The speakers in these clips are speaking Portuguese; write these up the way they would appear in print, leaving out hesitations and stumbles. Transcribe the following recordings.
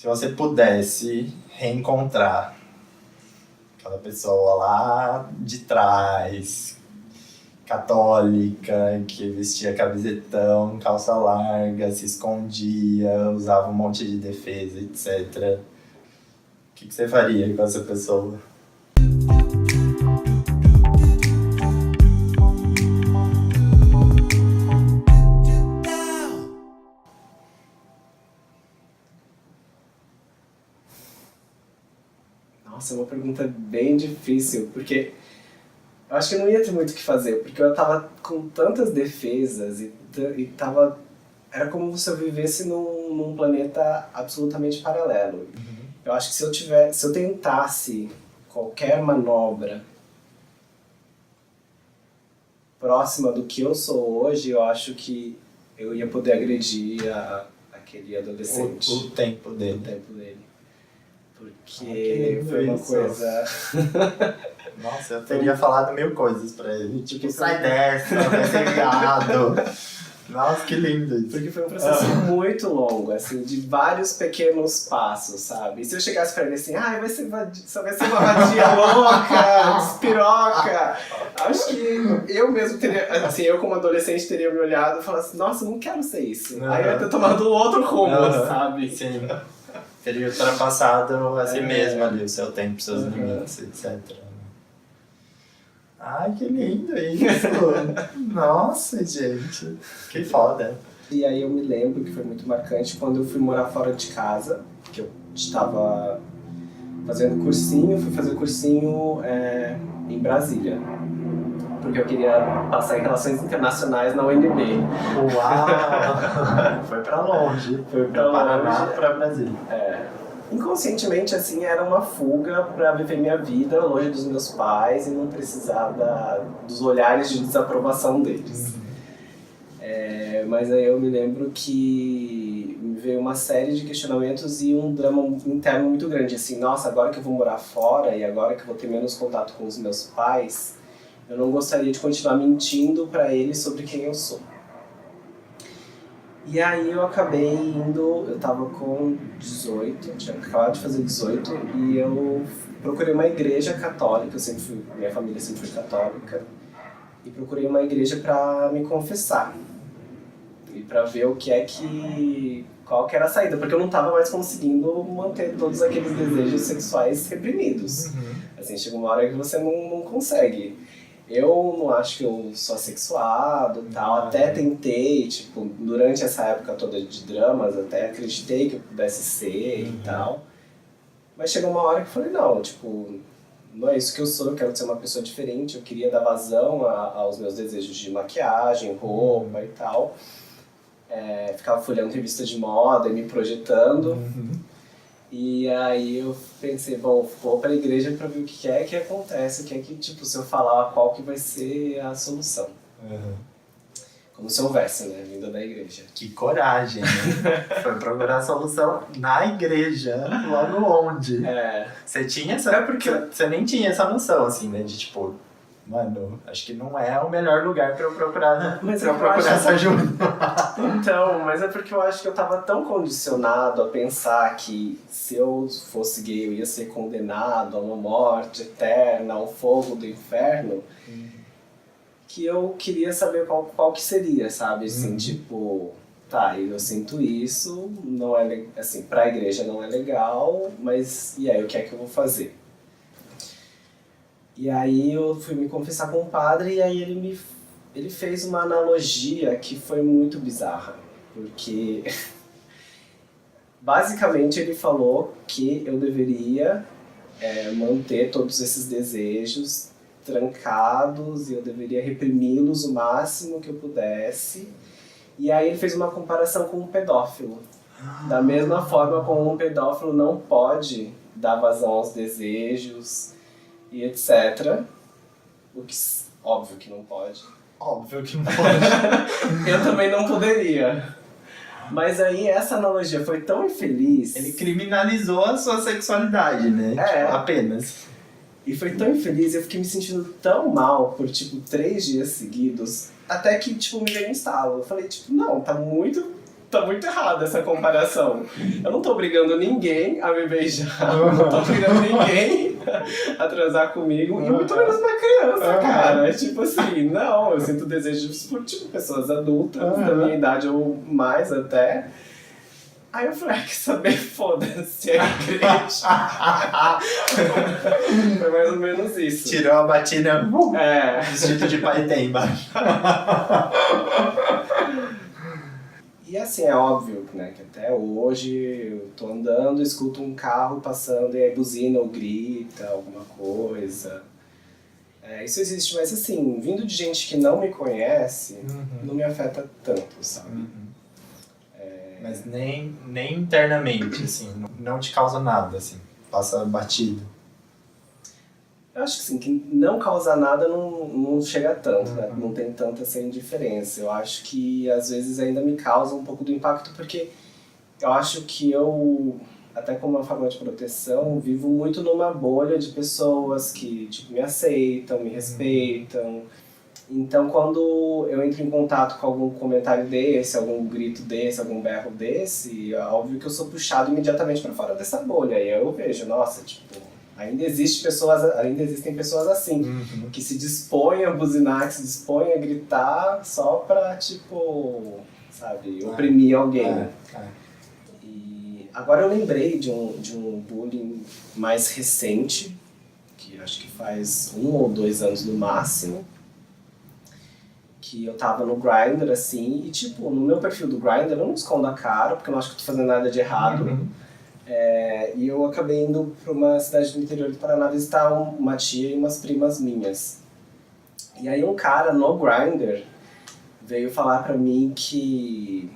Se você pudesse reencontrar aquela pessoa lá de trás, católica, que vestia camisetão, calça larga, se escondia, usava um monte de defesa, etc. O que você faria com essa pessoa? Nossa, é uma pergunta bem difícil, porque eu acho que eu não ia ter muito o que fazer, porque eu tava com tantas defesas e tava... Era como se eu vivesse num planeta absolutamente paralelo. Eu acho que se eu tentasse qualquer manobra próxima do que eu sou hoje, eu acho que eu ia poder agredir aquele adolescente. O tempo dele. O tempo dele. Porque foi uma coisa... Nossa, eu teria falado 1000 coisas pra ele. Tipo, sai dessa, vai ser viado. Nossa, que lindo isso. Porque foi um processo muito longo, assim, de vários pequenos passos, sabe? E se eu chegasse pra ele assim, só vai ser uma vadia louca, despiroca, acho que eu mesmo teria, assim, eu como adolescente teria me olhado e falado assim, nossa, não quero ser isso. Aí eu ia ter tomado um outro rumo, sabe? Sim. Teria ultrapassado a si mesmo ali, o seu tempo, seus limites, etc. Ai, que lindo isso! Nossa, gente, que foda! E aí eu me lembro que foi muito marcante quando eu fui morar fora de casa, que eu estava fazendo cursinho, fui fazer cursinho em Brasília, porque eu queria passar em Relações Internacionais na UNB. Uau! Foi pra longe. Foi pra longe. Paraná pra Brasília. Inconscientemente, assim, era uma fuga pra viver minha vida longe dos meus pais e não precisar dos olhares de desaprovação deles. Mas aí eu me lembro que me veio uma série de questionamentos e um drama interno muito grande, assim, nossa, agora que eu vou morar fora e agora que eu vou ter menos contato com os meus pais, eu não gostaria de continuar mentindo pra eles sobre quem eu sou. E aí eu acabei indo, eu tava com 18, tinha acabado de fazer 18, e eu procurei uma igreja católica, minha família sempre foi católica, e procurei uma igreja pra me confessar. E pra ver qual que era a saída, porque eu não tava mais conseguindo manter todos aqueles desejos sexuais reprimidos. Assim, chega uma hora que você não consegue. Eu não acho que eu sou assexuado e tal, até tentei, tipo, durante essa época toda de dramas, até acreditei que eu pudesse ser e tal. Mas chegou uma hora que eu falei, não, tipo, não é isso que eu sou, eu quero ser uma pessoa diferente, eu queria dar vazão aos meus desejos de maquiagem, roupa e tal. Ficava folheando revista de moda e me projetando. E aí eu pensei, bom, vou pra igreja pra ver o que é que acontece, o que é que, tipo, se eu falar qual que vai ser a solução. Como se houvesse, né, vindo da igreja. Que coragem, né? Foi procurar a solução na igreja, logo onde? Você tinha essa... porque você nem tinha essa noção, assim, né, de tipo... Mano, acho que não é o melhor lugar pra eu procurar, essa ajuda. Então, mas é porque eu acho que eu tava tão condicionado a pensar que se eu fosse gay eu ia ser condenado a uma morte eterna, ao fogo do inferno, que eu queria saber qual que seria, sabe? Assim, tipo, tá, eu sinto isso, não é, assim, pra igreja não é legal, mas e aí, o que é que eu vou fazer? E aí eu fui me confessar com o padre e aí ele fez uma analogia que foi muito bizarra, porque basicamente ele falou que eu deveria manter todos esses desejos trancados e eu deveria reprimi-los o máximo que eu pudesse. E aí ele fez uma comparação com um pedófilo. Da mesma forma como um pedófilo não pode dar vazão aos desejos e etc. O que, óbvio que não pode. Óbvio que não pode. Eu também não poderia. Mas aí essa analogia foi tão infeliz. Ele criminalizou a sua sexualidade, né? Tipo, apenas. E foi tão infeliz, eu fiquei me sentindo tão mal por, tipo, 3 dias seguidos, até que, tipo, me veio um estalo. Eu falei, tipo, não, tá muito tá muito errada essa comparação. Eu não tô obrigando ninguém a me beijar, não tô obrigando ninguém a transar comigo, e muito menos uma criança, cara. É tipo assim, não, eu sinto desejos por tipo, pessoas adultas, da minha idade ou mais até. Aí eu falei, quer saber? Foda-se a igreja. Foi mais ou menos isso. Tirou a batina, vestido de paitemba. E assim, é óbvio, né, que até hoje eu tô andando, escuto um carro passando e aí buzina ou grita alguma coisa. Isso existe, mas assim, vindo de gente que não me conhece, não me afeta tanto, sabe? Mas nem internamente, assim, não te causa nada, assim, passa batido. Eu acho que assim, que não causar nada não chega tanto, né? Não tem tanta essa indiferença. Eu acho que às vezes ainda me causa um pouco do impacto, porque eu acho que eu, até como uma forma de proteção, vivo muito numa bolha de pessoas que tipo, me aceitam, me respeitam. Então quando eu entro em contato com algum comentário desse, algum grito desse, algum berro desse, é óbvio que eu sou puxado imediatamente para fora dessa bolha. E aí eu vejo, nossa, tipo... Ainda existem pessoas assim, que se dispõem a buzinar, que se dispõem a gritar só pra, tipo, sabe, oprimir alguém. E agora eu lembrei de um bullying mais recente, que acho que faz 1 ou 2 anos no máximo, que eu tava no Grindr, assim, e tipo, no meu perfil do Grindr eu não escondo a cara, porque eu não acho que eu tô fazendo nada de errado. E eu acabei indo para uma cidade do interior do Paraná visitar uma tia e umas primas minhas. E aí um cara no Grindr veio falar pra mim que...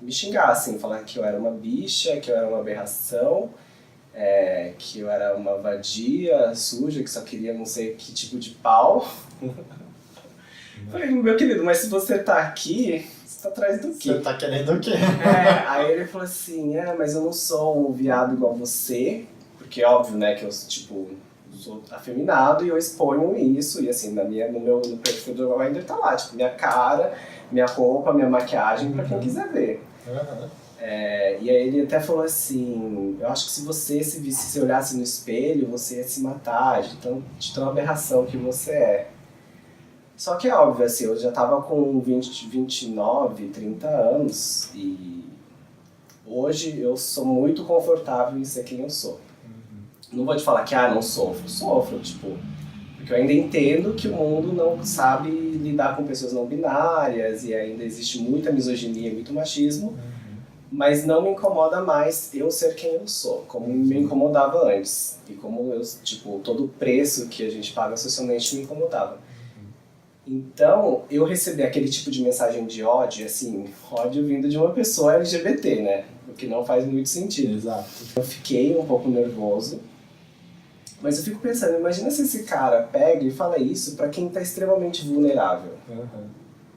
me xingar, assim, falar que eu era uma bicha, que eu era uma aberração, que eu era uma vadia suja, que só queria não sei que tipo de pau. Falei, meu querido, mas se você tá aqui... Você tá atrás do quê? Você tá querendo o quê? Aí ele falou assim, mas eu não sou um viado igual você, porque é óbvio, né, que eu, tipo, sou afeminado e eu exponho isso, e assim, no perfil do Grindr tá lá, tipo, minha cara, minha roupa, minha maquiagem, pra quem quiser ver. E aí ele até falou assim, eu acho que se você se visse, se olhasse no espelho, você ia se matar, de tão aberração que você é. Só que é óbvio, assim, eu já tava com 29, 30 anos e hoje eu sou muito confortável em ser quem eu sou. Não vou te falar que, não sofro, tipo, porque eu ainda entendo que o mundo não sabe lidar com pessoas não binárias e ainda existe muita misoginia, muito machismo, mas não me incomoda mais eu ser quem eu sou, como me incomodava antes. E como eu, tipo, todo o preço que a gente paga socialmente me incomodava. Então, eu recebi aquele tipo de mensagem de ódio, assim, ódio vindo de uma pessoa LGBT, né? O que não faz muito sentido. Exato. Eu fiquei um pouco nervoso, mas eu fico pensando, imagina se esse cara pega e fala isso pra quem tá extremamente vulnerável.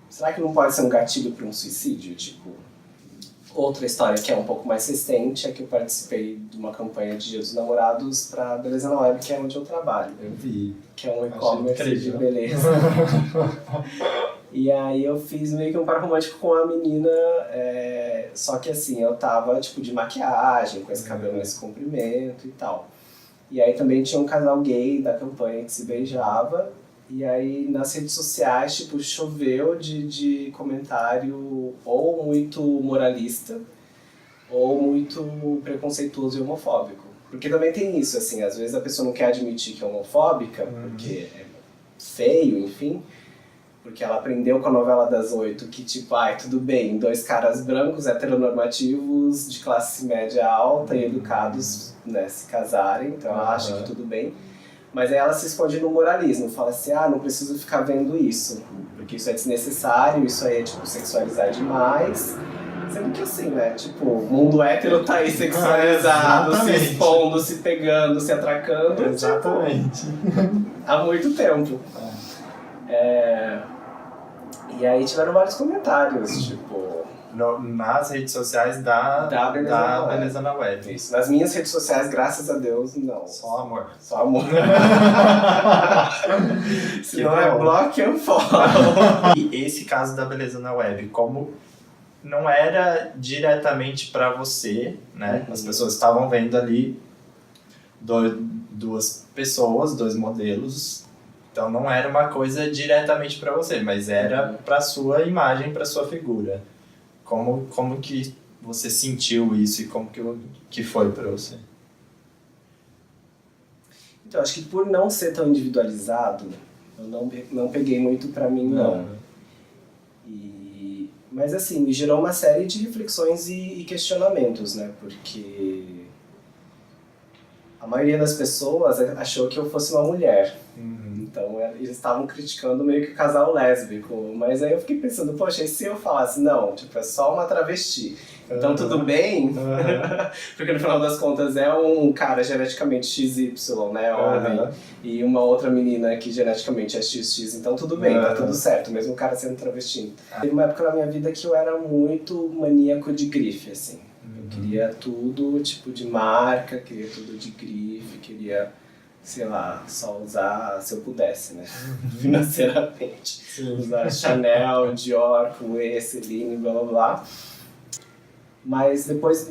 Será que não pode ser um gatilho pra um suicídio? Tipo, outra história que é um pouco mais recente é que eu participei de uma campanha de Dia dos Namorados pra Beleza na Web, que é onde eu trabalho. Eu vi. Que é um e-commerce de beleza. E aí eu fiz meio que um par romântico com a menina, só que assim, eu tava tipo de maquiagem, com esse cabelo nesse comprimento e tal. E aí também tinha um casal gay da campanha que se beijava, e aí nas redes sociais tipo choveu de comentário ou muito moralista, ou muito preconceituoso e homofóbico. Porque também tem isso, assim, às vezes a pessoa não quer admitir que é homofóbica, porque é feio, enfim, porque ela aprendeu com a novela das 8 que, tipo, tudo bem, 2 caras brancos, heteronormativos, de classe média alta e educados, né, se casarem, então ela acha que tudo bem. Mas aí ela se esconde no moralismo, fala assim, não preciso ficar vendo isso, porque isso é desnecessário, isso aí é, tipo, sexualizar demais. Sendo que assim, né, tipo, o mundo hétero tá aí sexualizado, se expondo, se pegando, se atracando. Exatamente. Tipo, há muito tempo. E aí tiveram vários comentários, tipo... nas redes sociais da Beleza na Web. Isso. Nas minhas redes sociais, graças a Deus, não. Só amor. Só amor. Se não é bloco, eu falo. E esse caso da Beleza na Web, como não era diretamente para você, né? As pessoas estavam vendo ali duas pessoas, dois modelos, então não era uma coisa diretamente para você, mas era para sua imagem, para sua figura. Como que você sentiu isso e como que foi para você? Então, acho que por não ser tão individualizado, eu não peguei muito para mim, não. Mas assim, me gerou uma série de reflexões e questionamentos, né? Porque a maioria das pessoas achou que eu fosse uma mulher. Então eles estavam criticando meio que o casal lésbico. Mas aí eu fiquei pensando, poxa, e se eu falasse, não, tipo, é só uma travesti? Então tudo bem? Porque no final das contas é um cara geneticamente XY, né, homem, e uma outra menina que geneticamente é XX, então tudo bem, tá tudo certo, mesmo o cara sendo travesti. Teve uma época na minha vida que eu era muito maníaco de grife, assim. Eu queria tudo, tipo, de marca, queria tudo de grife, queria, sei lá, só usar se eu pudesse, né, financeiramente. Usar Chanel, Dior, Chloé, Celine, blá blá blá. Mas depois,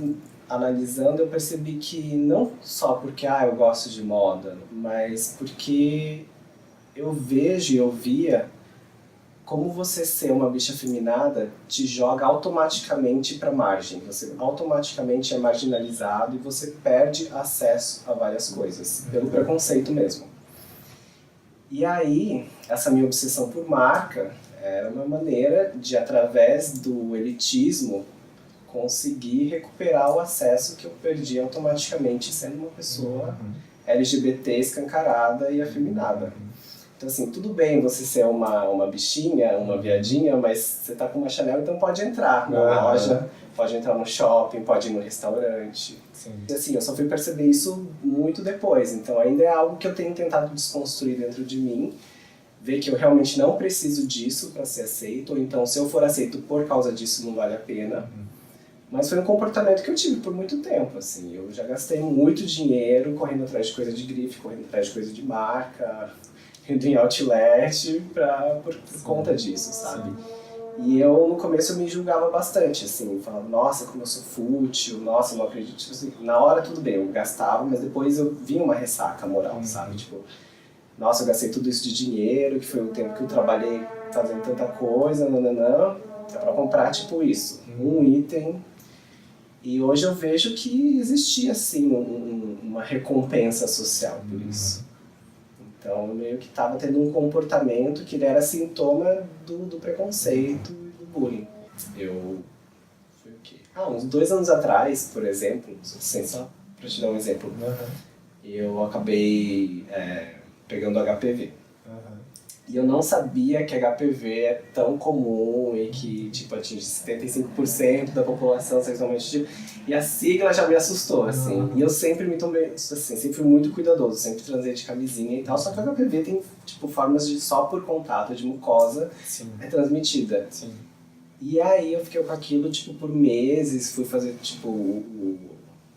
analisando, eu percebi que não só porque eu gosto de moda, mas porque eu vejo e eu via como você ser uma bicha afeminada te joga automaticamente para margem. Você automaticamente é marginalizado e você perde acesso a várias coisas, pelo preconceito mesmo. E aí, essa minha obsessão por marca era uma maneira de, através do elitismo, conseguir recuperar o acesso que eu perdi automaticamente sendo uma pessoa LGBT escancarada e afeminada. Então assim, tudo bem você ser uma bichinha, uma viadinha, mas você tá com uma Chanel, então pode entrar na loja, pode entrar no shopping, pode ir no restaurante. E assim, eu só fui perceber isso muito depois, então ainda é algo que eu tenho tentado desconstruir dentro de mim, ver que eu realmente não preciso disso para ser aceito, ou então se eu for aceito por causa disso não vale a pena. Mas foi um comportamento que eu tive por muito tempo, assim. Eu já gastei muito dinheiro correndo atrás de coisa de grife, correndo atrás de coisa de marca, indo em outlet por conta disso, sabe? E eu, no começo, eu me julgava bastante, assim. Falava, nossa, como eu sou fútil, nossa, eu não acredito. Tipo assim, na hora, tudo bem, eu gastava, mas depois eu vinha uma ressaca moral, sabe? Tipo, nossa, eu gastei tudo isso de dinheiro, que foi o tempo que eu trabalhei fazendo tanta coisa, pra comprar, tipo, isso. Um item. E hoje eu vejo que existia, assim, uma recompensa social por isso. Então, eu meio que estava tendo um comportamento que era sintoma do preconceito e do bullying. Foi o quê? Uns 2 anos atrás, por exemplo, só para te dar um exemplo, eu acabei pegando HPV. E eu não sabia que HPV é tão comum e que tipo, atinge 75% da população sexualmente ativa. E a sigla já me assustou, assim. E eu sempre me tomei, assim, sempre fui muito cuidadoso, sempre transei de camisinha e tal. Só que o HPV tem tipo, formas de só por contato de mucosa é transmitida. Sim. E aí eu fiquei com aquilo tipo, por meses, fui fazer tipo, o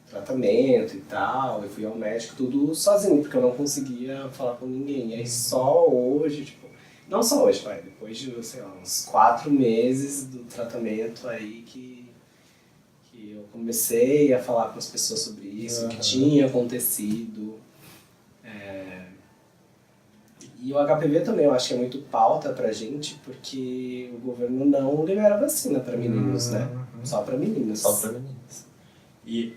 tratamento e tal, eu fui ao médico tudo sozinho, porque eu não conseguia falar com ninguém. E aí só hoje, tipo, não só hoje, depois de, sei lá, uns 4 meses do tratamento aí que eu comecei a falar com as pessoas sobre isso, o que tinha acontecido. E o HPV também eu acho que é muito pauta pra gente, porque o governo não libera vacina pra meninos, né? Só pra meninos. Só pra meninos. E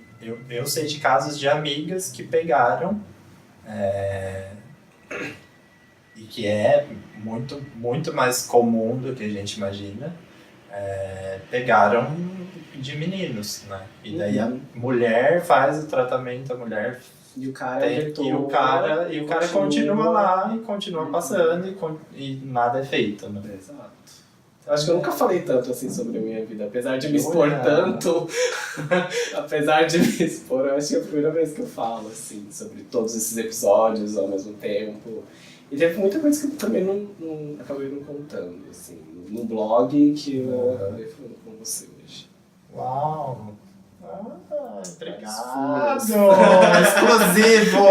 eu sei de casos de amigas que pegaram, e que é muito, muito mais comum do que a gente imagina, pegaram de meninos, né? E daí a mulher faz o tratamento, a mulher e o cara e o cara continua lá e continua passando e nada é feito, né? Exato. Eu acho que eu nunca falei tanto assim sobre a minha vida, apesar de me expor tanto. Apesar de me expor, eu acho que é a primeira vez que eu falo assim, sobre todos esses episódios ao mesmo tempo. E teve muita coisa que eu também não acabei não contando, assim, no blog que eu acabei falando com você hoje. Uau! Obrigado! Exclusivo!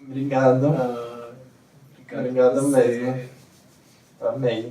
Obrigado. Obrigado mesmo. Amei.